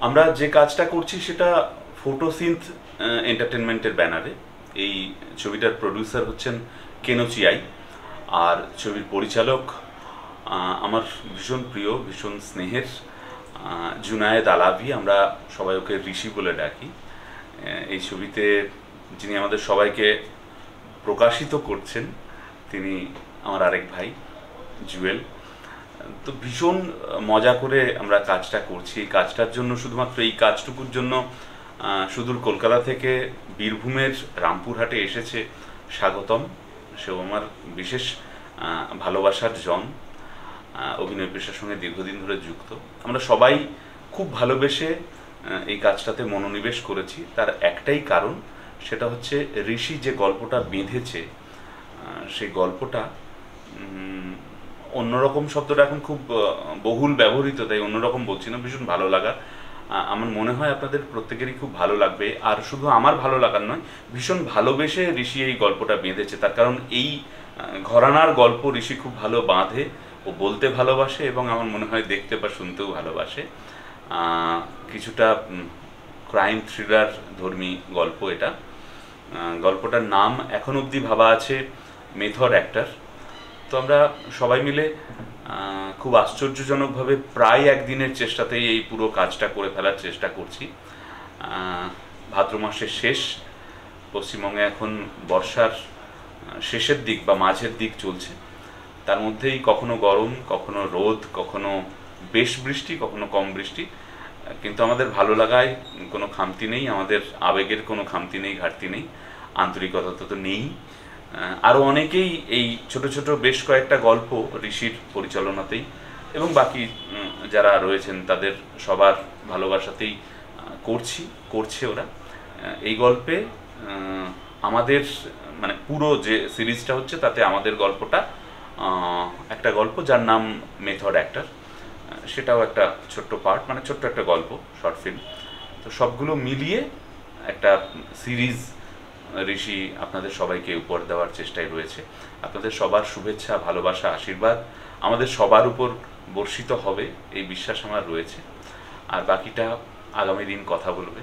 আমরা যে কাজটা করছি সেটা ফটোসিন্থ এন্টারটেনমেন্টের ব্যানারে। এই ছবিটার প্রডিউসার হচ্ছেন কেনোচিআই, আর ছবির পরিচালক আমার ভীষণ প্রিয়, ভীষণ স্নেহের জুনায়েদ আলাভি। আমরা সবাই ওকে ঋষি বলে ডাকি। এই ছবিতে যিনি আমাদের সবাইকে প্রকাশিত করছেন তিনি আমার আরেক ভাই জুয়েল। তো ভীষণ মজা করে আমরা কাজটা করছি। এই কাজটার জন্য, শুধুমাত্র এই কাজটুকুর জন্য সুদূর কলকাতা থেকে বীরভূমের রামপুরহাটে এসেছে স্বাগতম। সেও আমার বিশেষ ভালোবাসার জন, অভিনয় পেশার সঙ্গে দীর্ঘদিন ধরে যুক্ত। আমরা সবাই খুব ভালোবেসে এই কাজটাতে মনোনিবেশ করেছি। তার একটাই কারণ, সেটা হচ্ছে ঋষি যে গল্পটা বেঁধেছে সেই গল্পটা অন্যরকম শব্দটা এখন খুব বহুল ব্যবহৃত, তাই অন্যরকম বলছি না, ভীষণ ভালো লাগা। আমার মনে হয় আপনাদের প্রত্যেকেরই খুব ভালো লাগবে। আর শুধু আমার ভালো লাগার নয়, ভীষণ ভালোবেসে ঋষি এই গল্পটা বেঁধেছে। তার কারণ এই ঘরানার গল্প ঋষি খুব ভালো বাঁধে, ও বলতে ভালোবাসে এবং আমার মনে হয় দেখতে বা শুনতেও ভালোবাসে। কিছুটা ক্রাইম থ্রিলার ধর্মী গল্প এটা। গল্পটার নাম এখন অবধি ভাবা আছে মেথড অ্যাক্টর। তো আমরা সবাই মিলে খুব আশ্চর্যজনকভাবে প্রায় একদিনের চেষ্টাতেই এই পুরো কাজটা করে ফেলার চেষ্টা করছি। ভাদ্র মাসের শেষ, পশ্চিমবঙ্গে এখন বর্ষার শেষের দিক বা মাঝের দিক চলছে। তার মধ্যেই কখনো গরম, কখনো রোদ, কখনো বেশ বৃষ্টি, কখনো কম বৃষ্টি, কিন্তু আমাদের ভালো লাগায় কোনো খামতি নেই, আমাদের আবেগের কোনো খামতি নেই, ঘাটতি নেই, আন্তরিকতা তো নেই। আরও অনেকেই এই ছোট ছোট বেশ কয়েকটা গল্প ঋষির পরিচালনাতেই এবং বাকি যারা রয়েছেন তাদের সবার ভালোবাসাতেই করছে ওরা। এই গল্পে আমাদের মানে পুরো যে সিরিজটা হচ্ছে তাতে আমাদের গল্পটা একটা গল্প যার নাম মেথড অ্যাক্টর, সেটাও একটা ছোট্ট পার্ট, মানে ছোট্ট একটা গল্প, শর্ট ফিল্ম। তো সবগুলো মিলিয়ে একটা সিরিজ ঋষি আপনাদের সবাইকে উপহার দেওয়ার চেষ্টায় রয়েছে। আপনাদের সবার শুভেচ্ছা, ভালোবাসা, আশীর্বাদ আমাদের সবার উপর বর্ষিত হবে, এই বিশ্বাস আমার রয়েছে। আর বাকিটা আগামী দিন কথা বলবে।